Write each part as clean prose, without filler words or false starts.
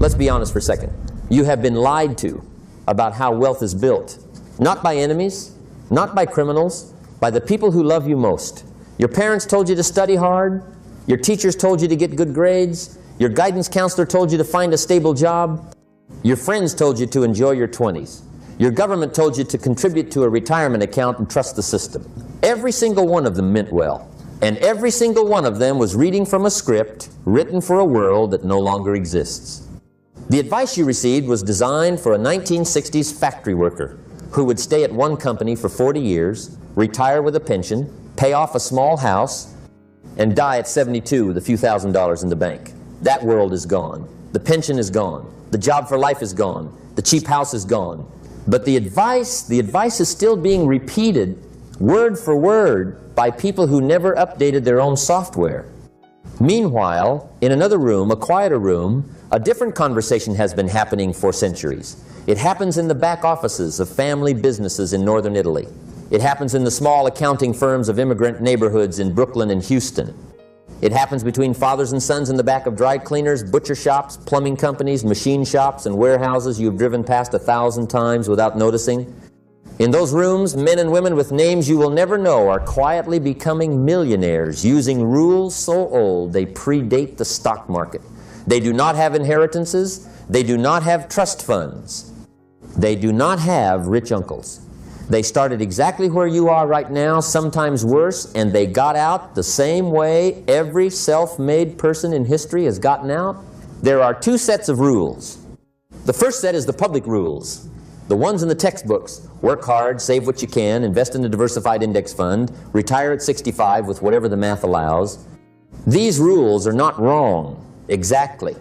Let's be honest for a second. You have been lied to about how wealth is built. Not by enemies, not by criminals, by the people who love you most. Your parents told you to study hard. Your teachers told you to get good grades. Your guidance counselor told you to find a stable job. Your friends told you to enjoy your 20s. Your government told you to contribute to a retirement account and trust the system. Every single one of them meant well. And every single one of them was reading from a script written for a world that no longer exists. The advice you received was designed for a 1960s factory worker who would stay at one company for 40 years, retire with a pension, pay off a small house, and die at 72 with a few $1,000s in the bank. That world is gone. The pension is gone. The job for life is gone. The cheap house is gone. But the advice is still being repeated word for word by people who never updated their own software. Meanwhile, in another room, a quieter room, a different conversation has been happening for centuries. It happens in the back offices of family businesses in northern Italy. It happens in the small accounting firms of immigrant neighborhoods in Brooklyn and Houston. It happens between fathers and sons in the back of dry cleaners, butcher shops, plumbing companies, machine shops, and warehouses you've driven past 1,000 times without noticing. In those rooms, men and women with names you will never know are quietly becoming millionaires using rules so old they predate the stock market. They do not have inheritances. They do not have trust funds. They do not have rich uncles. They started exactly where you are right now, sometimes worse, and they got out the same way every self-made person in history has gotten out. There are two sets of rules. The first set is the public rules, the ones in the textbooks. Work hard, save what you can, invest in a diversified index fund, retire at 65 with whatever the math allows. These rules are not wrong, exactly.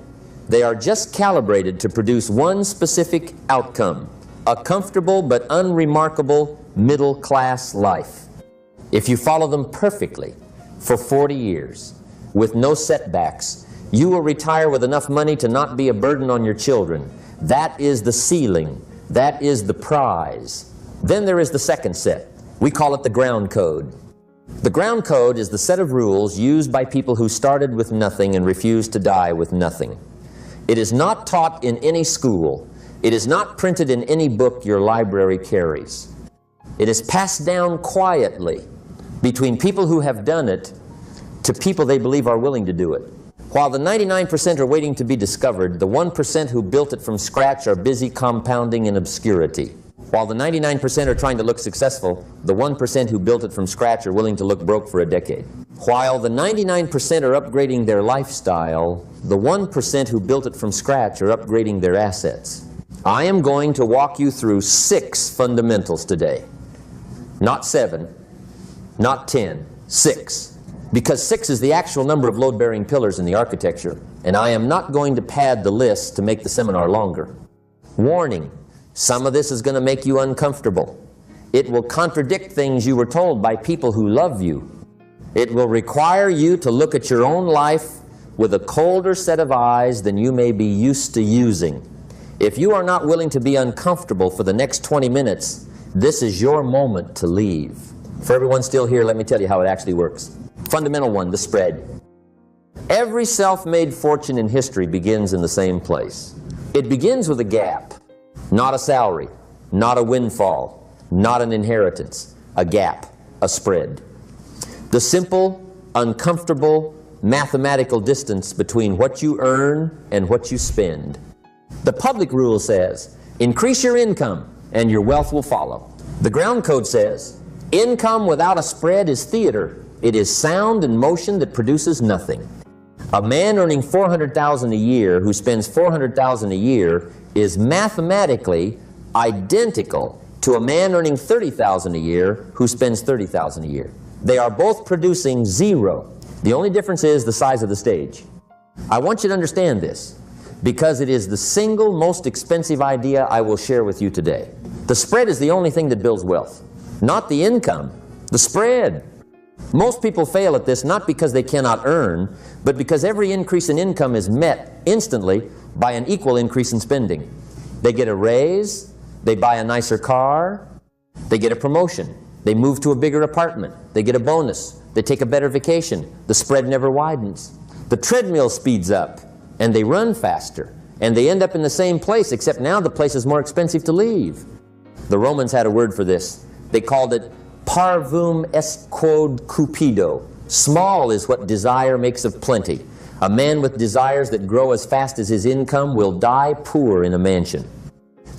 They are just calibrated to produce one specific outcome: a comfortable but unremarkable middle-class life. If you follow them perfectly for 40 years, with no setbacks, you will retire with enough money to not be a burden on your children. That is the ceiling. That is the prize. Then there is the second set. We call it the ground code. The ground code is the set of rules used by people who started with nothing and refused to die with nothing. It is not taught in any school. It is not printed in any book your library carries. It is passed down quietly between people who have done it to people they believe are willing to do it. While the 99% are waiting to be discovered, the 1% who built it from scratch are busy compounding in obscurity. While the 99% are trying to look successful, the 1% who built it from scratch are willing to look broke for a decade. While the 99% are upgrading their lifestyle, the 1% who built it from scratch are upgrading their assets. I am going to walk you through 6 fundamentals today. Not 7, not 10, 6. Because 6 is the actual number of load-bearing pillars in the architecture, and I am not going to pad the list to make the seminar longer. Warning, some of this is going to make you uncomfortable. It will contradict things you were told by people who love you. It will require you to look at your own life with a colder set of eyes than you may be used to using. If you are not willing to be uncomfortable for the next 20 minutes, this is your moment to leave. For everyone still here, let me tell you how it actually works. Fundamental one, the spread. Every self-made fortune in history begins in the same place. It begins with a gap, not a salary, not a windfall, not an inheritance, a gap, a spread. The simple, uncomfortable, mathematical distance between what you earn and what you spend. The public rule says, increase your income and your wealth will follow. The ground code says, income without a spread is theater. It is sound and motion that produces nothing. A man earning $400,000 a year who spends $400,000 a year is mathematically identical to a man earning $30,000 a year who spends $30,000 a year. They are both producing 0. The only difference is the size of the stage. I want you to understand this because it is the single most expensive idea I will share with you today. The spread is the only thing that builds wealth, not the income, the spread. Most people fail at this not because they cannot earn, but because every increase in income is met instantly by an equal increase in spending. They get a raise, they buy a nicer car, they get a promotion, they move to a bigger apartment, they get a bonus, they take a better vacation. The spread never widens. The treadmill speeds up and they run faster. and they end up in the same place, except now the place is more expensive to leave. The Romans had a word for this. They called it parvum est quod cupido. Small is what desire makes of plenty. A man with desires that grow as fast as his income will die poor in a mansion.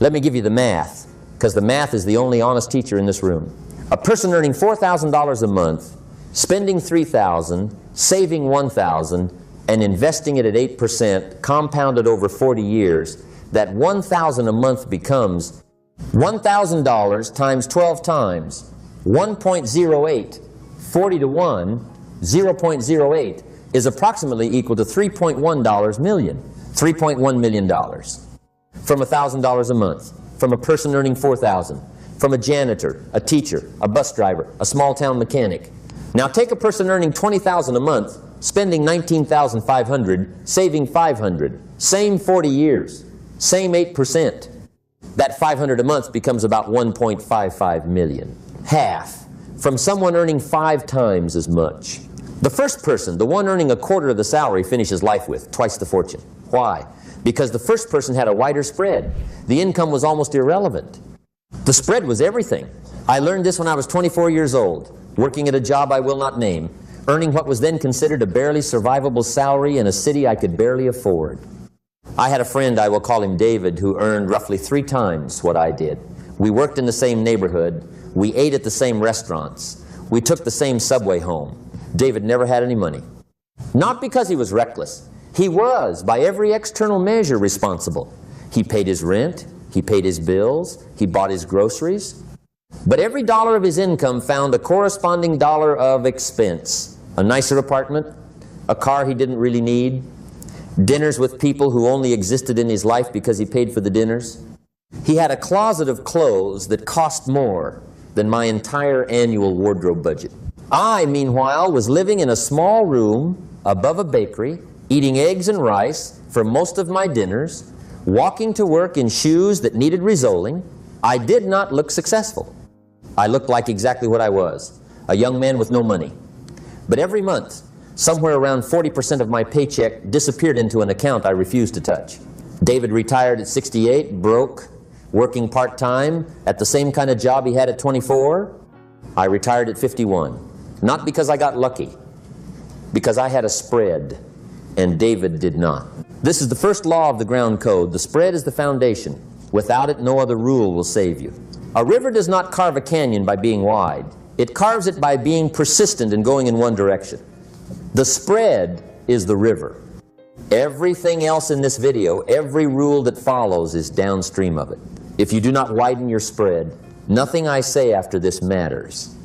Let me give you the math, because the math is the only honest teacher in this room. A person earning $4,000 a month, spending $3,000, saving $1,000, and investing it at 8%, compounded over 40 years, that $1,000 a month becomes $1,000 times 12 times, 1.08, 40 to 1, 0.08, is approximately equal to $3.1 million. $3.1 million. From $1,000 a month, from a person earning $4,000, from a janitor, a teacher, a bus driver, a small-town mechanic. Now take a person earning $20,000 a month, spending $19,500, saving $500, same 40 years, same 8%. That $500 a month becomes about $1.55 million. Half. From someone earning 5 times as much. The first person, the one earning a quarter of the salary, finishes life with twice the fortune. Why? Because the first person had a wider spread. The income was almost irrelevant. The spread was everything. I learned this when I was 24 years old, working at a job I will not name, earning what was then considered a barely survivable salary in a city I could barely afford. I had a friend, I will call him David, who earned roughly 3 times what I did. We worked in the same neighborhood. We ate at the same restaurants. We took the same subway home. David never had any money. Not because he was reckless. He was, by every external measure, responsible. He paid his rent. He paid his bills. He bought his groceries. But every dollar of his income found a corresponding dollar of expense. A nicer apartment, a car he didn't really need, dinners with people who only existed in his life because he paid for the dinners. He had a closet of clothes that cost more than my entire annual wardrobe budget. I, meanwhile, was living in a small room above a bakery, eating eggs and rice for most of my dinners, walking to work in shoes that needed resoling. I did not look successful. I looked like exactly what I was, a young man with no money. But every month, somewhere around 40% of my paycheck disappeared into an account I refused to touch. David retired at 68, broke, working part-time at the same kind of job he had at 24. I retired at 51. Not because I got lucky, because I had a spread, and David did not. This is the first law of the ground code. The spread is the foundation. Without it, no other rule will save you. A river does not carve a canyon by being wide. It carves it by being persistent and going in one direction. The spread is the river. Everything else in this video, every rule that follows, is downstream of it. If you do not widen your spread, nothing I say after this matters.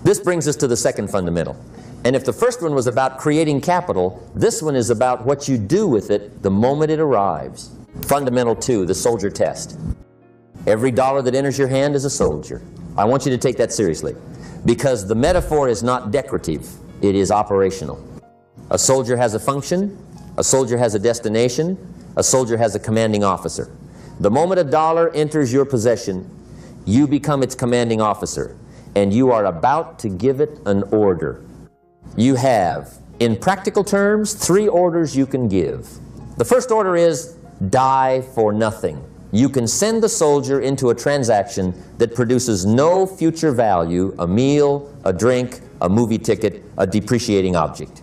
This brings us to the second fundamental. And if the first one was about creating capital, this one is about what you do with it the moment it arrives. Fundamental 2, the soldier test. Every dollar that enters your hand is a soldier. I want you to take that seriously, because the metaphor is not decorative, it is operational. A soldier has a function, a soldier has a destination, a soldier has a commanding officer. The moment a dollar enters your possession, you become its commanding officer, and you are about to give it an order. You have, in practical terms, 3 orders you can give. The first order is, die for nothing. You can send the soldier into a transaction that produces no future value, a meal, a drink, a movie ticket, a depreciating object.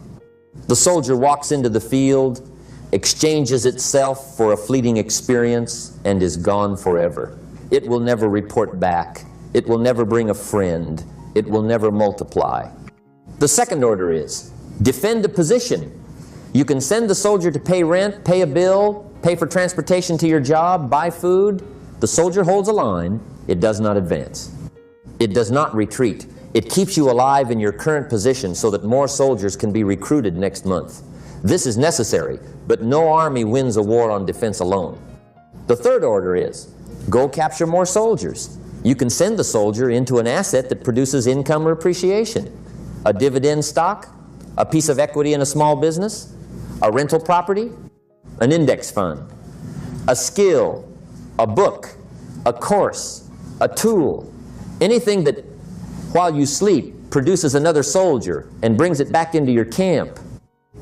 The soldier walks into the field, exchanges itself for a fleeting experience, and is gone forever. It will never report back. It will never bring a friend. It will never multiply. The second order is, defend a position. You can send the soldier to pay rent, pay a bill, pay for transportation to your job, buy food. The soldier holds a line. It does not advance. It does not retreat. It keeps you alive in your current position so that more soldiers can be recruited next month. This is necessary, but no army wins a war on defense alone. The third order is, go capture more soldiers. You can send the soldier into an asset that produces income or appreciation. A dividend stock, a piece of equity in a small business, a rental property, an index fund, a skill, a book, a course, a tool, anything that, while you sleep, produces another soldier and brings it back into your camp.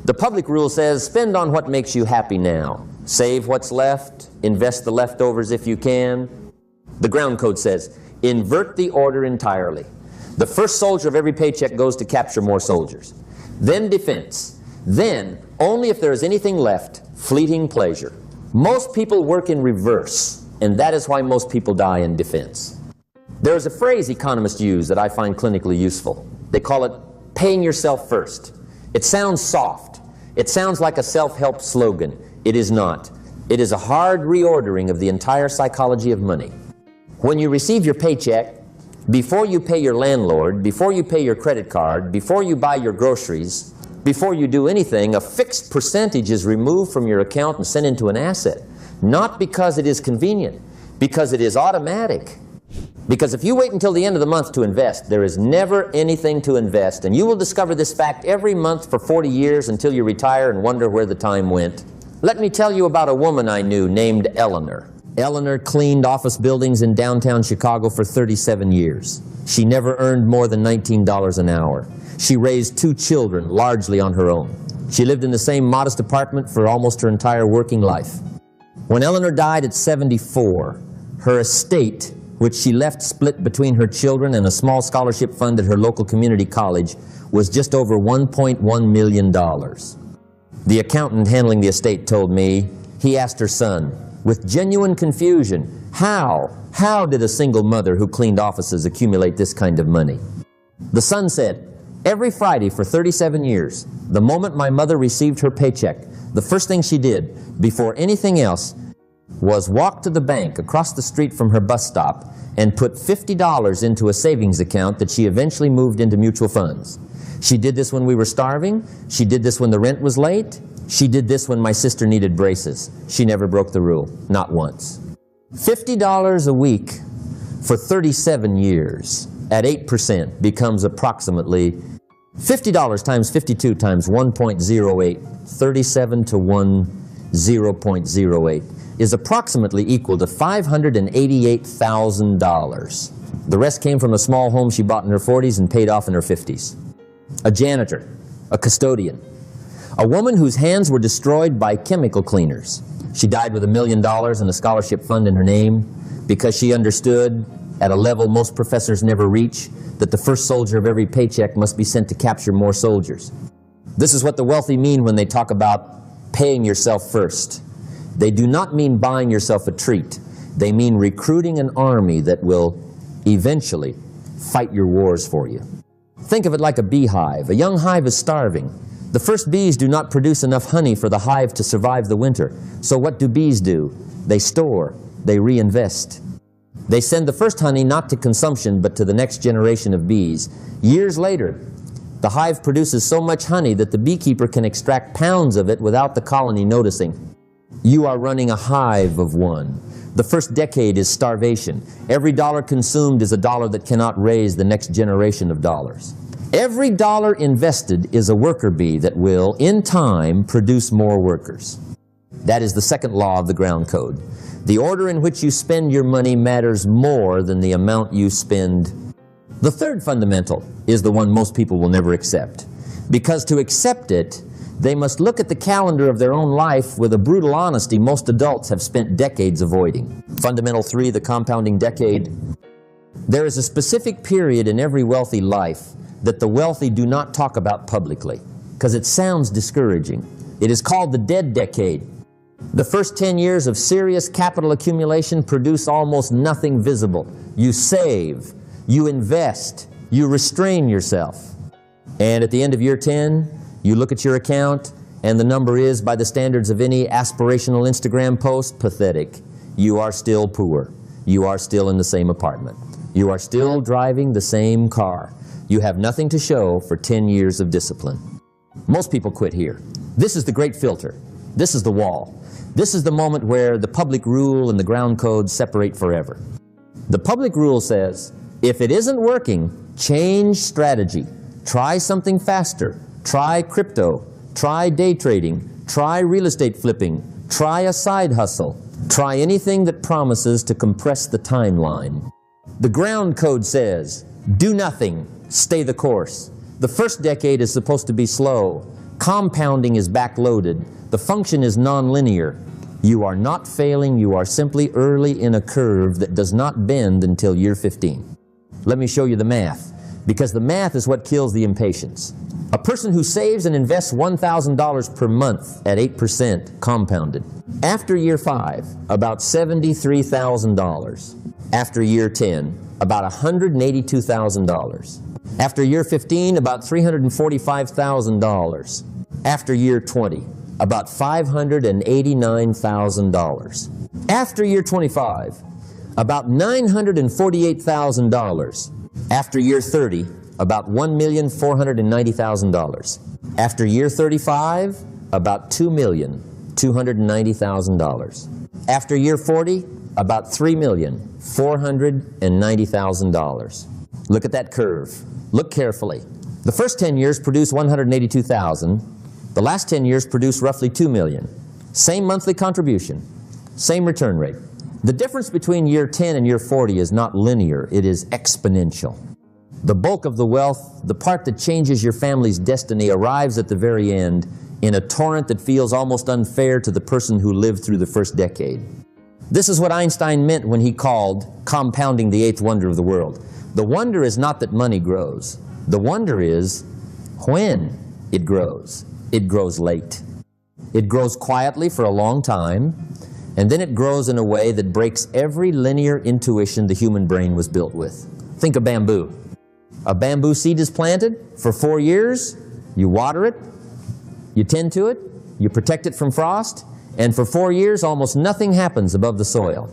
The public rule says, spend on what makes you happy now. Save what's left, invest the leftovers if you can. The ground code says, invert the order entirely. The first soldier of every paycheck goes to capture more soldiers. Then defense. Then, only if there is anything left, fleeting pleasure. Most people work in reverse, and that is why most people die in defense. There is a phrase economists use that I find clinically useful. They call it paying yourself first. It sounds soft. It sounds like a self-help slogan. It is not. It is a hard reordering of the entire psychology of money. When you receive your paycheck, before you pay your landlord, before you pay your credit card, before you buy your groceries, before you do anything, a fixed percentage is removed from your account and sent into an asset. Not because it is convenient, because it is automatic. Because if you wait until the end of the month to invest, there is never anything to invest, and you will discover this fact every month for 40 years until you retire and wonder where the time went. Let me tell you about a woman I knew named Eleanor. Eleanor cleaned office buildings in downtown Chicago for 37 years. She never earned more than $19 an hour. She raised 2 children, largely on her own. She lived in the same modest apartment for almost her entire working life. When Eleanor died at 74, her estate, which she left split between her children and a small scholarship fund at her local community college, was just over $1.1 million. The accountant handling the estate told me, he asked her son, with genuine confusion, how did a single mother who cleaned offices accumulate this kind of money? The son said, every Friday for 37 years, the moment my mother received her paycheck, the first thing she did, before anything else, was walk to the bank across the street from her bus stop and put $50 into a savings account that she eventually moved into mutual funds. She did this when we were starving. She did this when the rent was late. She did this when my sister needed braces. She never broke the rule, not once. $50 a week for 37 years at 8% becomes approximately $50 times 52 times 1.08, 37 to 1, 0.08, is approximately equal to $588,000. The rest came from a small home she bought in her 40s and paid off in her 50s. A janitor, a custodian, a woman whose hands were destroyed by chemical cleaners. She died with $1 million and a scholarship fund in her name because she understood, at a level most professors never reach, that the first soldier of every paycheck must be sent to capture more soldiers. This is what the wealthy mean when they talk about paying yourself first. They do not mean buying yourself a treat. They mean recruiting an army that will eventually fight your wars for you. Think of it like a beehive. A young hive is starving. The first bees do not produce enough honey for the hive to survive the winter. So what do bees do? They store, they reinvest. They send the first honey not to consumption but to the next generation of bees. Years later, the hive produces so much honey that the beekeeper can extract pounds of it without the colony noticing. You are running a hive of one. The first decade is starvation. Every dollar consumed is a dollar that cannot raise the next generation of dollars. Every dollar invested is a worker bee that will, in time, produce more workers. That is the second law of the ground code. The order in which you spend your money matters more than the amount you spend. The third fundamental is the one most people will never accept. Because to accept it, they must look at the calendar of their own life with a brutal honesty most adults have spent decades avoiding. Fundamental 3, the compounding decade. There is a specific period in every wealthy life that the wealthy do not talk about publicly, because it sounds discouraging. It is called the dead decade. The first 10 years of serious capital accumulation produce almost nothing visible. You save, you invest, you restrain yourself. And at the end of year 10, you look at your account, and the number is, by the standards of any aspirational Instagram post, pathetic. You are still poor. You are still in the same apartment. You are still driving the same car. You have nothing to show for 10 years of discipline. Most people quit here. This is the great filter. This is the wall. This is the moment where the public rule and the ground code separate forever. The public rule says, if it isn't working, change strategy. Try something faster. Try crypto. Try day trading. Try real estate flipping. Try a side hustle. Try anything that promises to compress the timeline. The ground code says, do nothing. Stay the course. The first decade is supposed to be slow. Compounding is backloaded. The function is nonlinear. You are not failing, you are simply early in a curve that does not bend until year 15. Let me show you the math, because the math is what kills the impatience. A person who saves and invests $1,000 per month at 8% compounded. After year 5, about $73,000. After year 10, about $182,000. After year 15, about $345,000. After year 20, about $589,000. After year 25, about $948,000. After year 30, about $1,490,000. After year 35, about $2,290,000. After year 40, about $3,490,000. Look at that curve. Look carefully. The first 10 years produce $182,000. The last 10 years produce roughly $2 million. Same monthly contribution, same return rate. The difference between year 10 and year 40 is not linear, it is exponential. The bulk of the wealth, the part that changes your family's destiny, arrives at the very end in a torrent that feels almost unfair to the person who lived through the first decade. This is what Einstein meant when he called compounding the eighth wonder of the world. The wonder is not that money grows. The wonder is when it grows. It grows late. It grows quietly for a long time, and then it grows in a way that breaks every linear intuition the human brain was built with. Think of bamboo. A bamboo seed is planted for 4 years, you water it, you tend to it, you protect it from frost, and for 4 years almost nothing happens above the soil.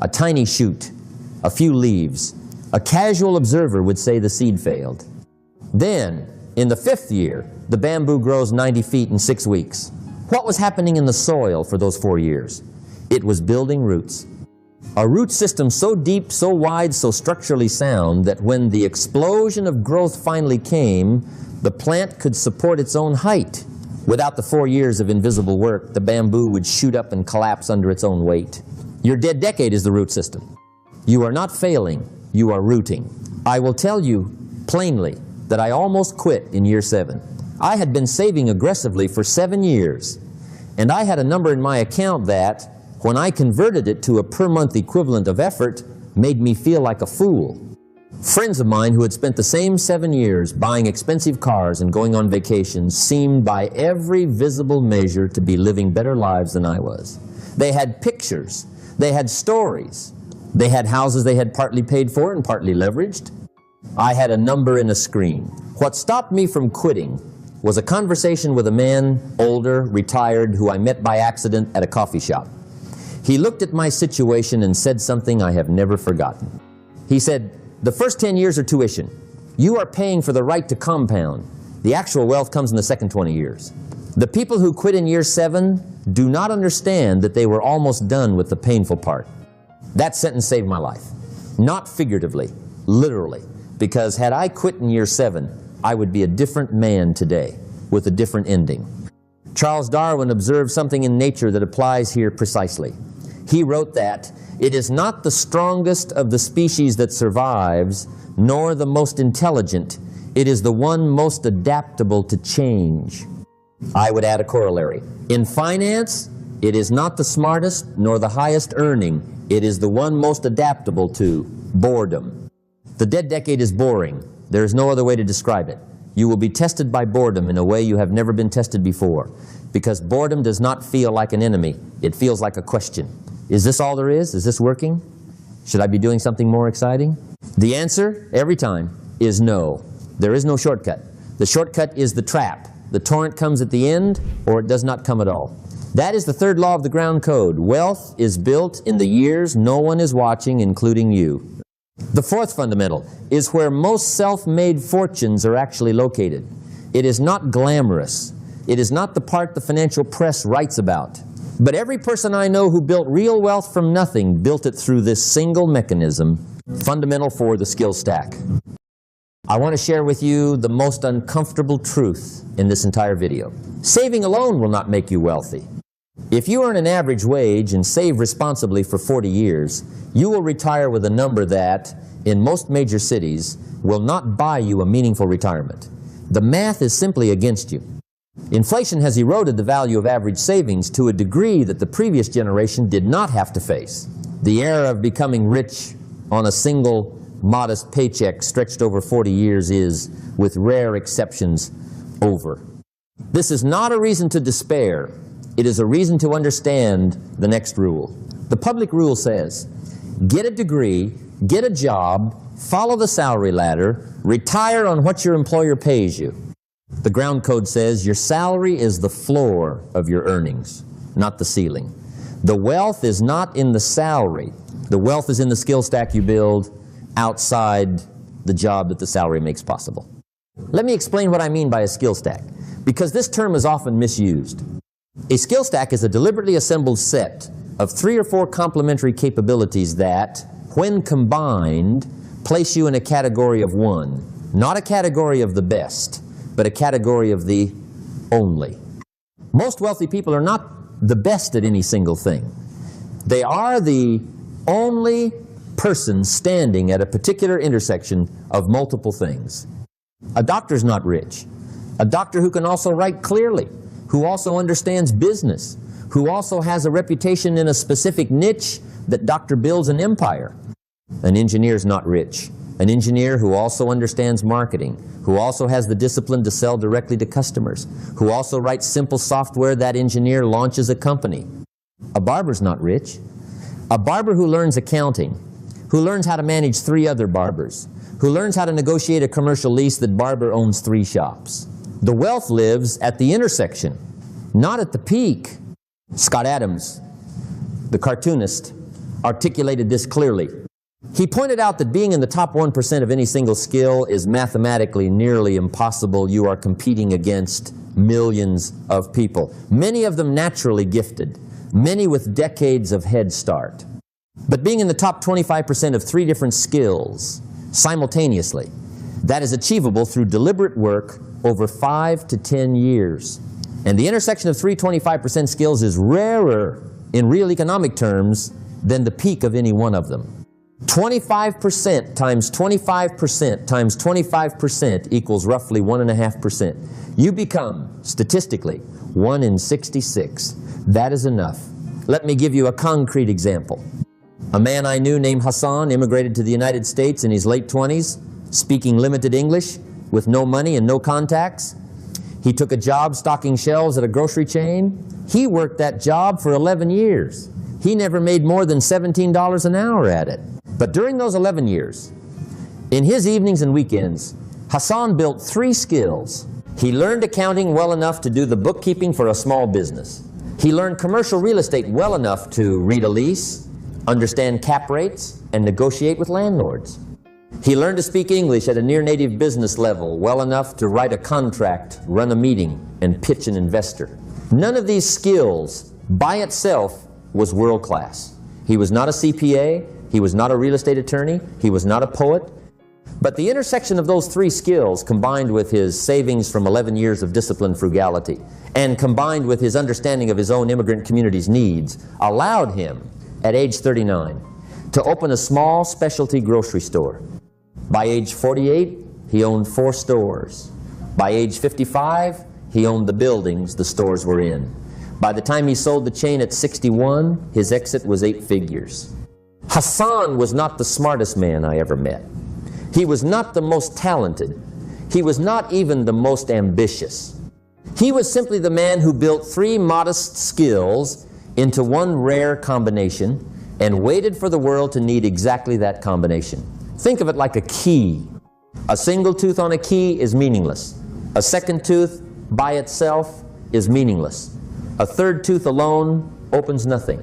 A tiny shoot, a few leaves. A casual observer would say the seed failed. Then, in the 5th year, the bamboo grows 90 feet in 6 weeks. What was happening in the soil for those 4 years? It was building roots. A root system so deep, so wide, so structurally sound that when the explosion of growth finally came, the plant could support its own height. Without the 4 years of invisible work, the bamboo would shoot up and collapse under its own weight. Your dead decade is the root system. You are not failing, you are rooting. I will tell you plainly that I almost quit in year 7. I had been saving aggressively for 7 years, and I had a number in my account that, when I converted it to a per-month equivalent of effort, made me feel like a fool. Friends of mine who had spent the same 7 years buying expensive cars and going on vacations seemed by every visible measure to be living better lives than I was. They had pictures, they had stories, they had houses they had partly paid for and partly leveraged. I had a number in a screen. What stopped me from quitting was a conversation with a man, older, retired, who I met by accident at a coffee shop. He looked at my situation and said something I have never forgotten. He said, "The first 10 years are tuition. You are paying for the right to compound. The actual wealth comes in the second 20 years. The people who quit in year 7 do not understand that they were almost done with the painful part." That sentence saved my life. Not figuratively, literally. Because had I quit in year 7, I would be a different man today, with a different ending. Charles Darwin observed something in nature that applies here precisely. He wrote that, "It is not the strongest of the species that survives, nor the most intelligent. It is the one most adaptable to change." I would add a corollary. In finance, it is not the smartest nor the highest earning. It is the one most adaptable to boredom. The dead decade is boring. There is no other way to describe it. You will be tested by boredom in a way you have never been tested before, because boredom does not feel like an enemy. It feels like a question. Is this all there is? Is this working? Should I be doing something more exciting? The answer, every time, is no. There is no shortcut. The shortcut is the trap. The torrent comes at the end, or it does not come at all. That is the third law of the ground code. Wealth is built in the years no one is watching, including you. The fourth fundamental is where most self-made fortunes are actually located. It is not glamorous. It is not the part the financial press writes about. But every person I know who built real wealth from nothing built it through this single mechanism, fundamental for the skill stack. I want to share with you the most uncomfortable truth in this entire video. Saving alone will not make you wealthy. If you earn an average wage and save responsibly for 40 years, you will retire with a number that, in most major cities, will not buy you a meaningful retirement. The math is simply against you. Inflation has eroded the value of average savings to a degree that the previous generation did not have to face. The era of becoming rich on a single modest paycheck stretched over 40 years is, with rare exceptions, over. This is not a reason to despair. It is a reason to understand the next rule. The public rule says, get a degree, get a job, follow the salary ladder, retire on what your employer pays you. The ground code says your salary is the floor of your earnings, not the ceiling. The wealth is not in the salary. The wealth is in the skill stack you build outside the job that the salary makes possible. Let me explain what I mean by a skill stack, because this term is often misused. A skill stack is a deliberately assembled set of 3 or 4 complementary capabilities that, when combined, place you in a category of one, not a category of the best, but a category of the only. Most wealthy people are not the best at any single thing. They are the only person standing at a particular intersection of multiple things. A doctor's not rich. A doctor who can also write clearly, who also understands business, who also has a reputation in a specific niche that doctor builds an empire. An engineer's not rich. An engineer who also understands marketing, who also has the discipline to sell directly to customers, who also writes simple software, that engineer launches a company. A barber's not rich. A barber who learns accounting, who learns how to manage 3 other barbers, who learns how to negotiate a commercial lease that barber owns 3 shops. The wealth lives at the intersection, not at the peak. Scott Adams, the cartoonist, articulated this clearly. He pointed out that being in the top 1% of any single skill is mathematically nearly impossible. You are competing against millions of people, many of them naturally gifted, many with decades of head start. But being in the top 25% of 3 different skills simultaneously, that is achievable through deliberate work over 5 to 10 years. And the intersection of 25% skills is rarer in real economic terms than the peak of any one of them. 25% times 25% times 25% equals roughly 1.5%. You become, statistically, 1 in 66. That is enough. Let me give you a concrete example. A man I knew named Hassan immigrated to the United States in his late 20s, speaking limited English, with no money and no contacts. He took a job stocking shelves at a grocery chain. He worked that job for 11 years. He never made more than $17 an hour at it. But during those 11 years, in his evenings and weekends, Hassan built 3 skills. He learned accounting well enough to do the bookkeeping for a small business. He learned commercial real estate well enough to read a lease, understand cap rates, and negotiate with landlords. He learned to speak English at a near-native business level well enough to write a contract, run a meeting, and pitch an investor. None of these skills by itself was world-class. He was not a CPA. He was not a real estate attorney. He was not a poet. But the intersection of those 3 skills, combined with his savings from 11 years of disciplined frugality, and combined with his understanding of his own immigrant community's needs, allowed him, at age 39, to open a small specialty grocery store. By age 48, he owned 4 stores. By age 55, he owned the buildings the stores were in. By the time he sold the chain at 61, his exit was 8 figures. Hassan was not the smartest man I ever met. He was not the most talented. He was not even the most ambitious. He was simply the man who built 3 modest skills into one rare combination and waited for the world to need exactly that combination. Think of it like a key. A single tooth on a key is meaningless. A second tooth by itself is meaningless. A third tooth alone opens nothing.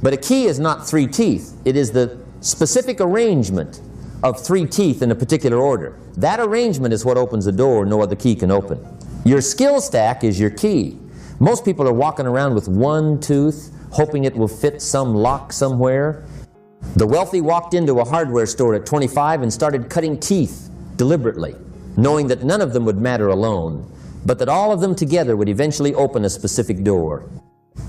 But a key is not 3 teeth. It is the specific arrangement of 3 teeth in a particular order. That arrangement is what opens a door no other key can open. Your skill stack is your key. Most people are walking around with 1 tooth, hoping it will fit some lock somewhere. The wealthy walked into a hardware store at 25 and started cutting teeth deliberately, knowing that none of them would matter alone, but that all of them together would eventually open a specific door.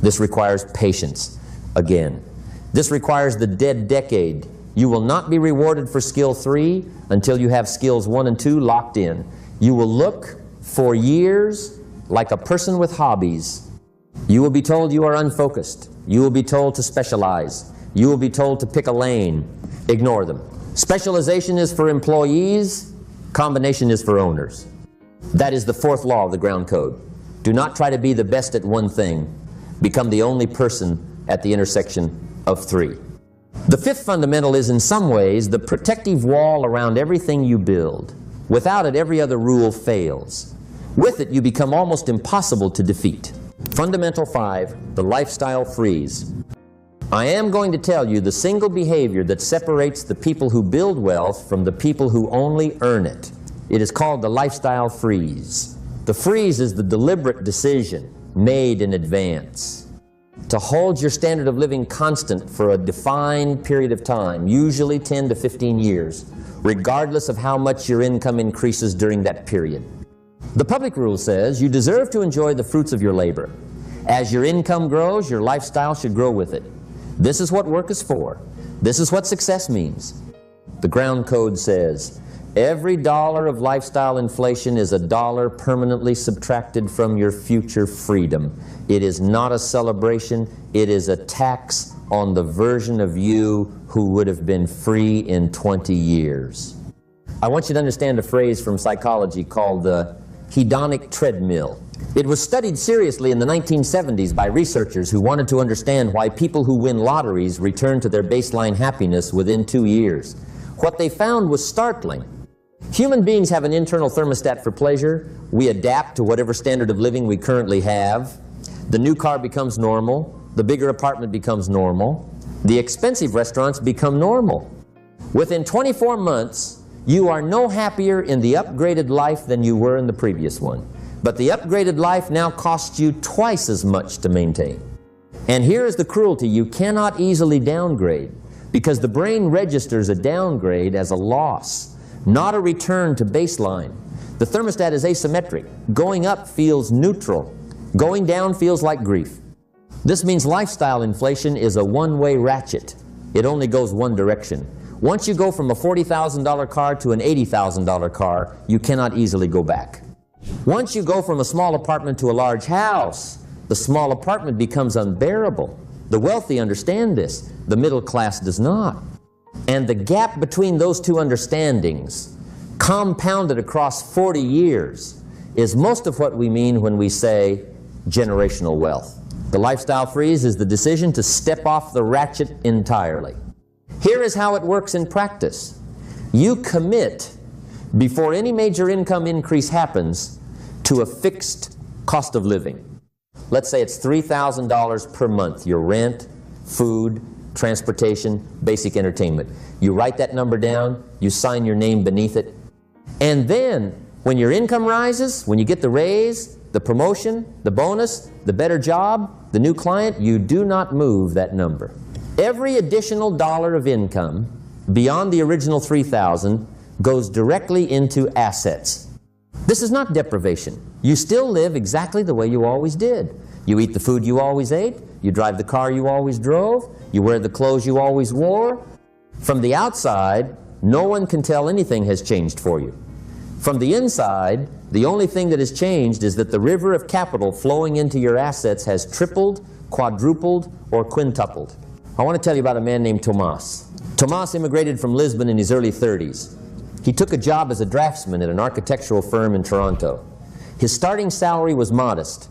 This requires patience. Again, this requires the dead decade. You will not be rewarded for skill 3 until you have skills 1 and 2 locked in. You will look for years like a person with hobbies. You will be told you are unfocused. You will be told to specialize. You will be told to pick a lane. Ignore them. Specialization is for employees. Combination is for owners. That is the fourth law of the ground code. Do not try to be the best at one thing. Become the only person at the intersection of three. The fifth fundamental is, in some ways, the protective wall around everything you build. Without it, every other rule fails. With it, you become almost impossible to defeat. Fundamental 5, the lifestyle freeze. I am going to tell you the single behavior that separates the people who build wealth from the people who only earn it. It is called the lifestyle freeze. The freeze is the deliberate decision made in advance to hold your standard of living constant for a defined period of time, usually 10 to 15 years, regardless of how much your income increases during that period. The public rule says you deserve to enjoy the fruits of your labor. As your income grows, your lifestyle should grow with it. This is what work is for. This is what success means. The ground code says every dollar of lifestyle inflation is a dollar permanently subtracted from your future freedom. It is not a celebration. It is a tax on the version of you who would have been free in 20 years. I want you to understand a phrase from psychology called the hedonic treadmill. It was studied seriously in the 1970s by researchers who wanted to understand why people who win lotteries return to their baseline happiness within 2 years. What they found was startling. Human beings have an internal thermostat for pleasure. We adapt to whatever standard of living we currently have. The new car becomes normal. The bigger apartment becomes normal. The expensive restaurants become normal. Within 24 months, you are no happier in the upgraded life than you were in the previous one. But the upgraded life now costs you twice as much to maintain. And here is the cruelty: you cannot easily downgrade, because the brain registers a downgrade as a loss, not a return to baseline. The thermostat is asymmetric. Going up feels neutral. Going down feels like grief. This means lifestyle inflation is a one-way ratchet. It only goes one direction. Once you go from a $40,000 car to an $80,000 car, you cannot easily go back. Once you go from a small apartment to a large house, the small apartment becomes unbearable. The wealthy understand this. The middle class does not. And the gap between those two understandings, compounded across 40 years, is most of what we mean when we say generational wealth. The lifestyle freeze is the decision to step off the ratchet entirely. Here is how it works in practice. You commit, before any major income increase happens, to a fixed cost of living. Let's say it's $3,000 per month, your rent, food, transportation, basic entertainment. You write that number down, you sign your name beneath it, and then when your income rises, when you get the raise, the promotion, the bonus, the better job, the new client, you do not move that number. Every additional dollar of income beyond the original $3,000 goes directly into assets. This is not deprivation. You still live exactly the way you always did. You eat the food you always ate, you drive the car you always drove, you wear the clothes you always wore. From the outside, no one can tell anything has changed for you. From the inside, the only thing that has changed is that the river of capital flowing into your assets has tripled, quadrupled, or quintupled. I want to tell you about a man named Tomas. Tomas immigrated from Lisbon in his early 30s. He took a job as a draftsman at an architectural firm in Toronto. His starting salary was modest.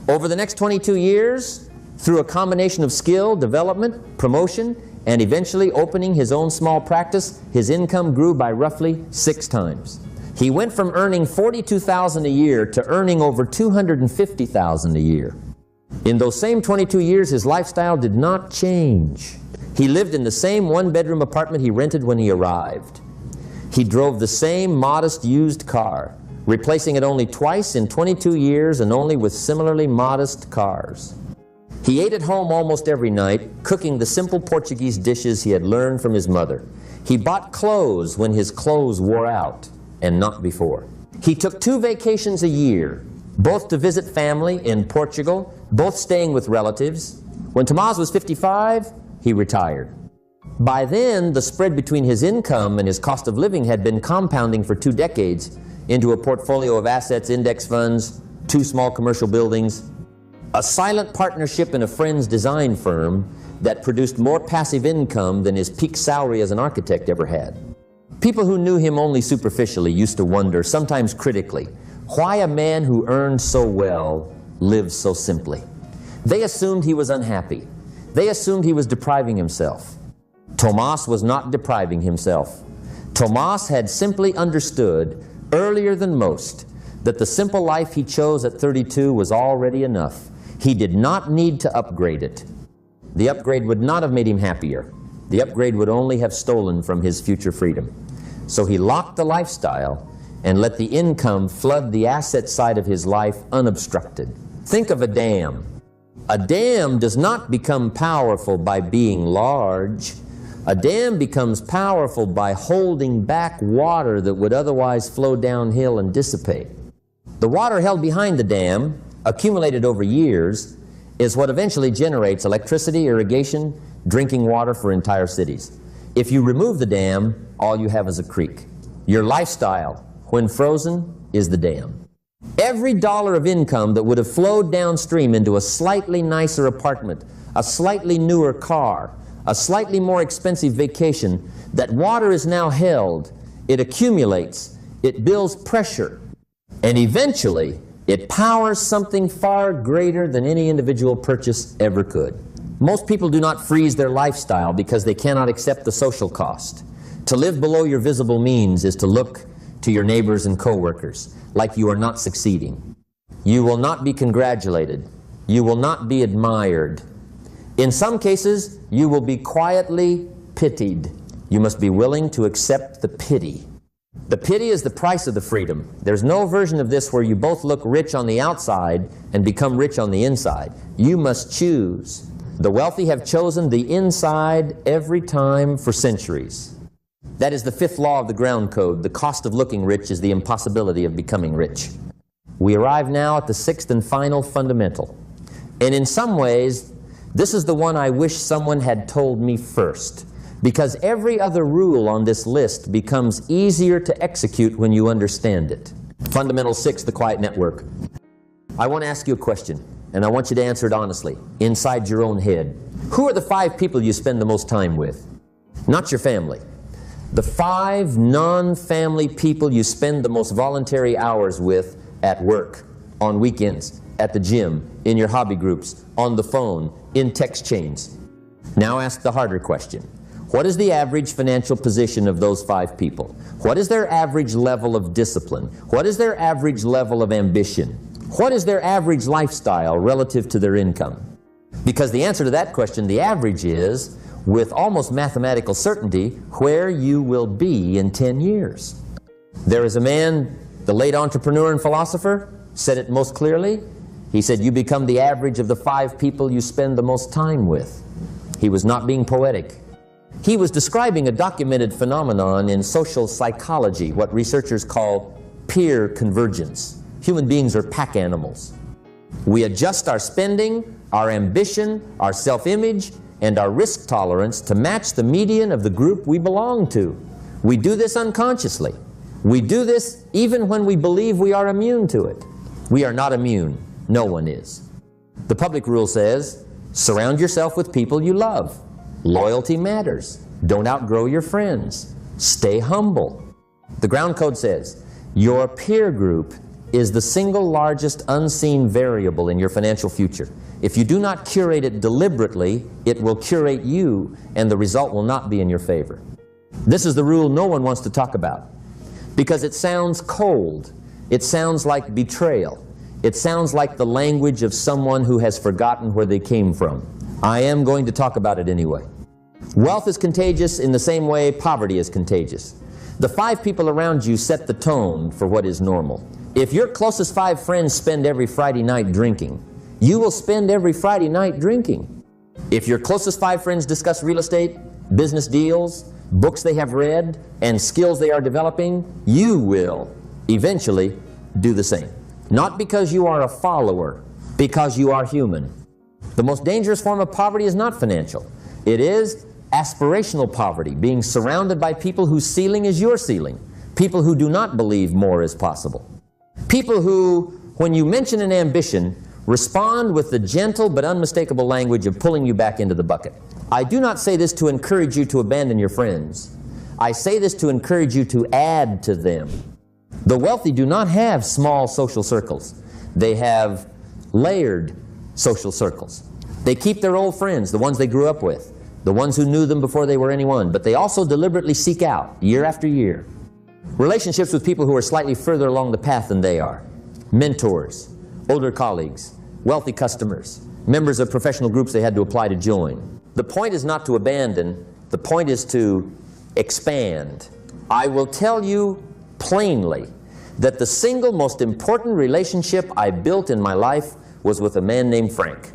Over the next 22 years, through a combination of skill, development, promotion, and eventually opening his own small practice, his income grew by roughly 6 times. He went from earning $42,000 a year to earning over $250,000 a year. In those same 22 years, his lifestyle did not change. He lived in the same one-bedroom apartment he rented when he arrived. He drove the same modest used car, replacing it only twice in 22 years and only with similarly modest cars. He ate at home almost every night, cooking the simple Portuguese dishes he had learned from his mother. He bought clothes when his clothes wore out, and not before. He took 2 vacations a year, both to visit family in Portugal, both staying with relatives. When Tomas was 55, he retired. By then, the spread between his income and his cost of living had been compounding for 2 decades into a portfolio of assets, index funds, 2 small commercial buildings, a silent partnership in a friend's design firm that produced more passive income than his peak salary as an architect ever had. People who knew him only superficially used to wonder, sometimes critically, why a man who earned so well lived so simply. They assumed he was unhappy. They assumed he was depriving himself. Tomas was not depriving himself. Tomas had simply understood, earlier than most, that the simple life he chose at 32 was already enough. He did not need to upgrade it. The upgrade would not have made him happier. The upgrade would only have stolen from his future freedom. So he locked the lifestyle and let the income flood the asset side of his life unobstructed. Think of a dam. A dam does not become powerful by being large. A dam becomes powerful by holding back water that would otherwise flow downhill and dissipate. The water held behind the dam, accumulated over years, is what eventually generates electricity, irrigation, drinking water for entire cities. If you remove the dam, all you have is a creek. Your lifestyle, when frozen, is the dam. Every dollar of income that would have flowed downstream into a slightly nicer apartment, a slightly newer car, a slightly more expensive vacation, that water is now held, it accumulates, it builds pressure, and eventually it powers something far greater than any individual purchase ever could. Most people do not freeze their lifestyle because they cannot accept the social cost. To live below your visible means is to look to your neighbors and coworkers like you are not succeeding. You will not be congratulated. You will not be admired. In some cases, you will be quietly pitied. You must be willing to accept the pity. The pity is the price of the freedom. There's no version of this where you both look rich on the outside and become rich on the inside. You must choose. The wealthy have chosen the inside every time for centuries. That is the 5th law of the ground code. The cost of looking rich is the impossibility of becoming rich. We arrive now at the 6th and final fundamental. And in some ways, this is the one I wish someone had told me first, because every other rule on this list becomes easier to execute when you understand it. Fundamental 6, the quiet network. I want to ask you a question, and I want you to answer it honestly, inside your own head. Who are the 5 people you spend the most time with? Not your family. The 5 non-family people you spend the most voluntary hours with at work, on weekends, at the gym, in your hobby groups, on the phone, in text chains. Now ask the harder question. What is the average financial position of those 5 people? What is their average level of discipline? What is their average level of ambition? What is their average lifestyle relative to their income? Because the answer to that question, the average, is, with almost mathematical certainty, where you will be in 10 years. There is a man, the late entrepreneur and philosopher, said it most clearly. He said, you become the average of the 5 people you spend the most time with. He was not being poetic. He was describing a documented phenomenon in social psychology, what researchers call peer convergence. Human beings are pack animals. We adjust our spending, our ambition, our self-image, and our risk tolerance to match the median of the group we belong to. We do this unconsciously. We do this even when we believe we are immune to it. We are not immune. No one is. The public rule says, surround yourself with people you love. Loyalty matters. Don't outgrow your friends. Stay humble. The ground code says, your peer group is the single largest unseen variable in your financial future. If you do not curate it deliberately, it will curate you, and the result will not be in your favor. This is the rule no one wants to talk about, because it sounds cold. It sounds like betrayal. It sounds like the language of someone who has forgotten where they came from. I am going to talk about it anyway. Wealth is contagious in the same way poverty is contagious. The 5 people around you set the tone for what is normal. If your closest 5 friends spend every Friday night drinking, you will spend every Friday night drinking. If your closest 5 friends discuss real estate, business deals, books they have read, and skills they are developing, you will eventually do the same. Not because you are a follower, because you are human. The most dangerous form of poverty is not financial. It is aspirational poverty, being surrounded by people whose ceiling is your ceiling, people who do not believe more is possible, people who When you mention an ambition, respond with the gentle but unmistakable language of pulling you back into the bucket. I do not say this to encourage you to abandon your friends. I say this to encourage you to add to them. The wealthy do not have small social circles. They have layered social circles. They keep their old friends, the ones they grew up with, the ones who knew them before they were anyone, but they also deliberately seek out, year after year, relationships with people who are slightly further along the path than they are. Mentors, older colleagues, wealthy customers, members of professional groups they had to apply to join. The point is not to abandon, the point is to expand. I will tell you plainly that the single most important relationship I built in my life was with a man named Frank.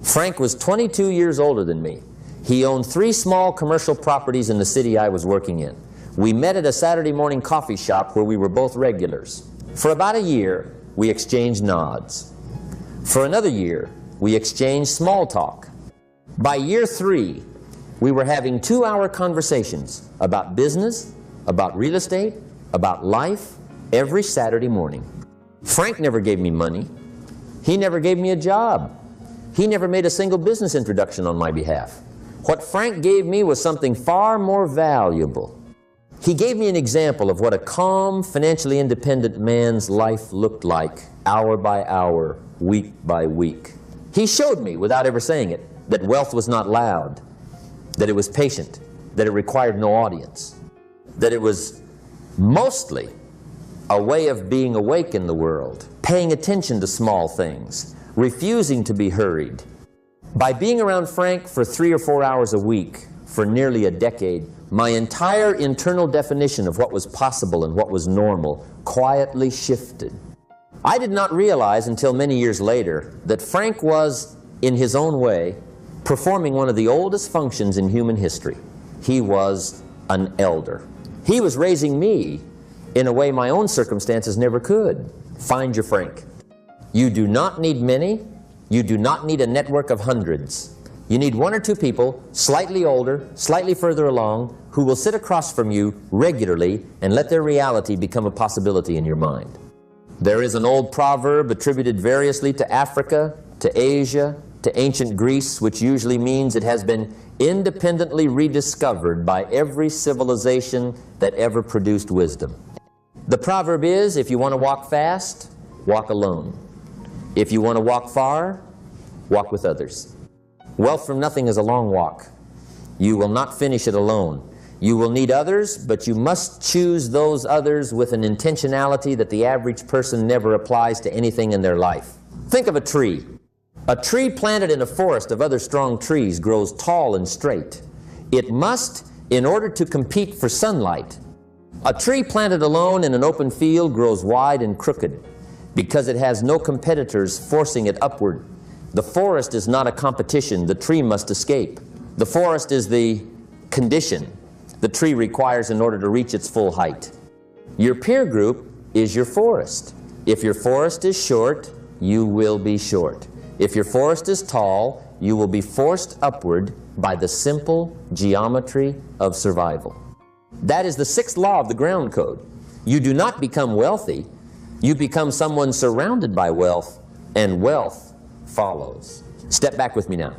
Frank was 22 years older than me. He owned 3 small commercial properties in the city I was working in. We met at a Saturday morning coffee shop where we were both regulars. For about a year, we exchanged nods. For another year, we exchanged small talk. By year 3, we were having 2-hour conversations about business, about real estate, about life, every Saturday morning. Frank never gave me money. He never gave me a job. He never made a single business introduction on my behalf. What Frank gave me was something far more valuable. He gave me an example of what a calm, financially independent man's life looked like, hour by hour, week by week. He showed me, without ever saying it, that wealth was not loud, that it was patient, that it required no audience, that it was mostly a way of being awake in the world, paying attention to small things, refusing to be hurried. By being around Frank for 3 or 4 hours a week for nearly a decade, my entire internal definition of what was possible and what was normal quietly shifted. I did not realize until many years later that Frank was, in his own way, performing one of the oldest functions in human history. He was an elder. He was raising me in a way my own circumstances never could. Find your Frank. You do not need many. You do not need a network of hundreds. You need 1 or 2 people, slightly older, slightly further along, who will sit across from you regularly and let their reality become a possibility in your mind. There is an old proverb attributed variously to Africa, to Asia, to ancient Greece, which usually means it has been independently rediscovered by every civilization that ever produced wisdom. The proverb is, if you want to walk fast, walk alone. If you want to walk far, walk with others. Wealth from nothing is a long walk. You will not finish it alone. You will need others, but you must choose those others with an intentionality that the average person never applies to anything in their life. Think of a tree. A tree planted in a forest of other strong trees grows tall and straight. It must, in order to compete for sunlight. A tree planted alone in an open field grows wide and crooked because it has no competitors forcing it upward. The forest is not a competition. The tree must escape. The forest is the condition the tree requires in order to reach its full height. Your peer group is your forest. If your forest is short, you will be short. If your forest is tall, you will be forced upward by the simple geometry of survival. That is the 6th law of the ground code. You do not become wealthy. You become someone surrounded by wealth, and wealth follows. Step back with me now.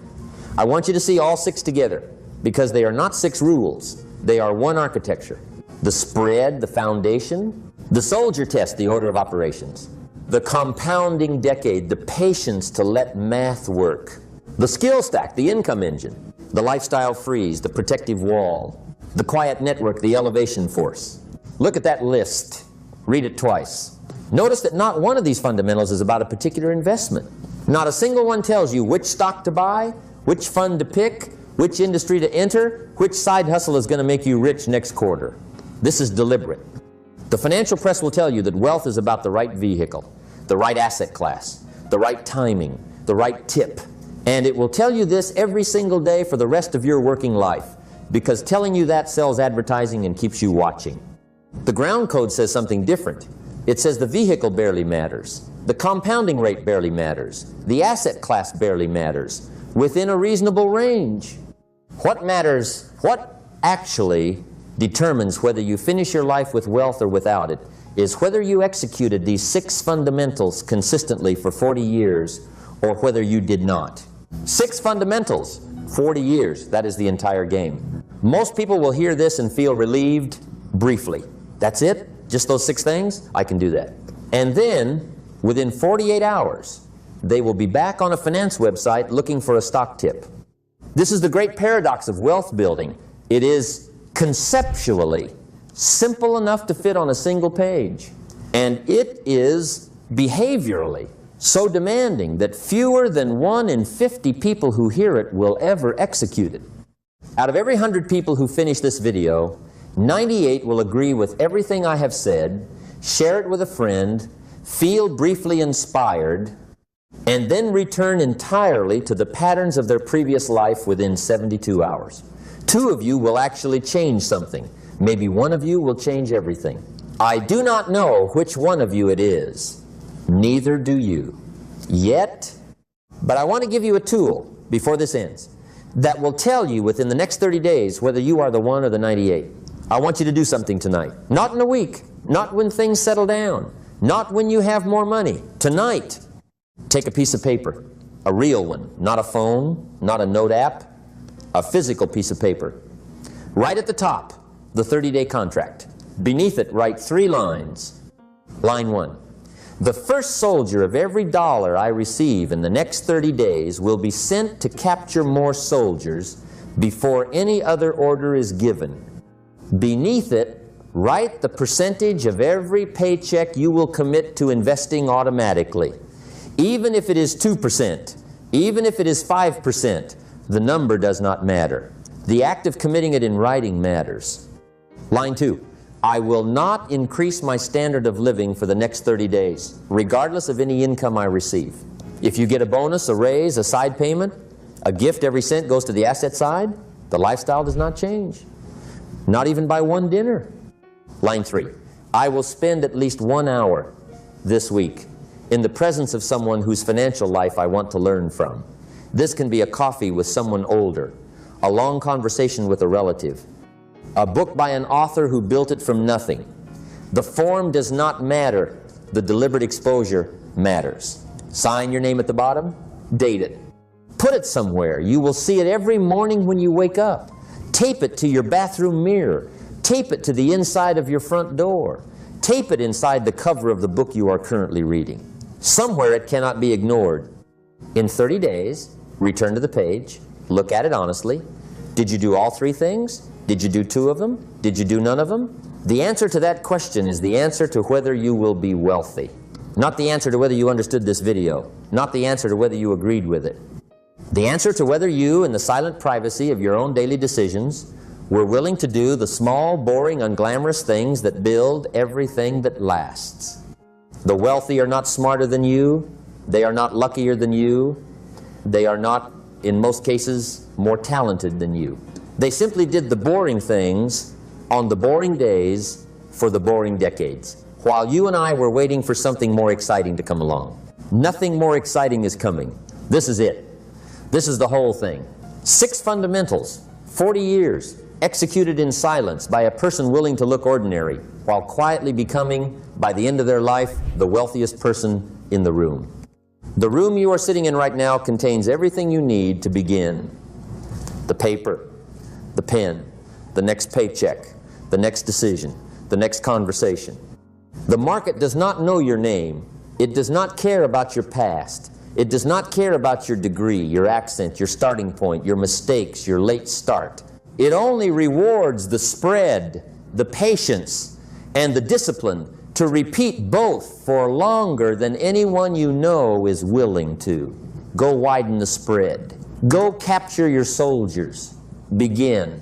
I want you to see all 6 together, because they are not 6 rules. They are one architecture. The spread, the foundation. The soldier test, the order of operations. The compounding decade, the patience to let math work. The skill stack, the income engine. The lifestyle freeze, the protective wall. The quiet network, the elevation force. Look at that list. Read it twice. Notice that not one of these fundamentals is about a particular investment. Not a single one tells you which stock to buy, which fund to pick, which industry to enter, which side hustle is going to make you rich next quarter. This is deliberate. The financial press will tell you that wealth is about the right vehicle, the right asset class, the right timing, the right tip. And it will tell you this every single day for the rest of your working life, because telling you that sells advertising and keeps you watching. The ground code says something different. It says the vehicle barely matters. The compounding rate barely matters. The asset class barely matters. Within a reasonable range. What matters, what actually determines whether you finish your life with wealth or without it, is whether you executed these 6 fundamentals consistently for 40 years or whether you did not. 6 fundamentals, 40 years, that is the entire game. Most people will hear this and feel relieved briefly. That's it? Just those 6 things? I can do that. And then, within 48 hours, they will be back on a finance website looking for a stock tip. This is the great paradox of wealth building. It is conceptually simple enough to fit on a single page. And it is behaviorally so demanding that fewer than 1 in 50 people who hear it will ever execute it. Out of every 100 people who finish this video, 98 will agree with everything I have said, share it with a friend, feel briefly inspired, and then return entirely to the patterns of their previous life within 72 hours. 2 of you will actually change something. Maybe 1 of you will change everything. I do not know which one of you it is. Neither do you. Yet, but I want to give you a tool before this ends that will tell you within the next 30 days whether you are the 1 or the 98. I want you to do something tonight. Not in a week. Not when things settle down. Not when you have more money. Tonight, take a piece of paper. A real one. Not a phone. Not a note app. A physical piece of paper. Right at the top, the 30-day contract. Beneath it, write 3 lines. Line 1. The first soldier of every dollar I receive in the next 30 days will be sent to capture more soldiers before any other order is given. Beneath it, write the percentage of every paycheck you will commit to investing automatically. Even if it is 2%, even if it is 5%, the number does not matter. The act of committing it in writing matters. Line 2. I will not increase my standard of living for the next 30 days, regardless of any income I receive. If you get a bonus, a raise, a side payment, a gift, every cent goes to the asset side, the lifestyle does not change. Not even by 1 dinner. Line 3. I will spend at least 1 hour this week in the presence of someone whose financial life I want to learn from. This can be a coffee with someone older, a long conversation with a relative, a book by an author who built it from nothing. The form does not matter. The deliberate exposure matters. Sign your name at the bottom. Date it. Put it somewhere. You will see it every morning when you wake up. Tape it to your bathroom mirror. Tape it to the inside of your front door. Tape it inside the cover of the book you are currently reading. Somewhere it cannot be ignored. In 30 days, return to the page. Look at it honestly. Did you do all 3 things? Did you do 2 of them? Did you do none of them? The answer to that question is the answer to whether you will be wealthy. Not the answer to whether you understood this video. Not the answer to whether you agreed with it. The answer to whether you, in the silent privacy of your own daily decisions, were willing to do the small, boring, unglamorous things that build everything that lasts. The wealthy are not smarter than you. They are not luckier than you. They are not, in most cases, more talented than you. They simply did the boring things on the boring days for the boring decades, while you and I were waiting for something more exciting to come along. Nothing more exciting is coming. This is it. This is the whole thing. 6 fundamentals, 40 years, executed in silence by a person willing to look ordinary, while quietly becoming, by the end of their life, the wealthiest person in the room. The room you are sitting in right now contains everything you need to begin. The paper, the pen, the next paycheck, the next decision, the next conversation. The market does not know your name. It does not care about your past. It does not care about your degree, your accent, your starting point, your mistakes, your late start. It only rewards the spread, the patience, and the discipline to repeat both for longer than anyone you know is willing to. Go widen the spread. Go capture your soldiers. Begin.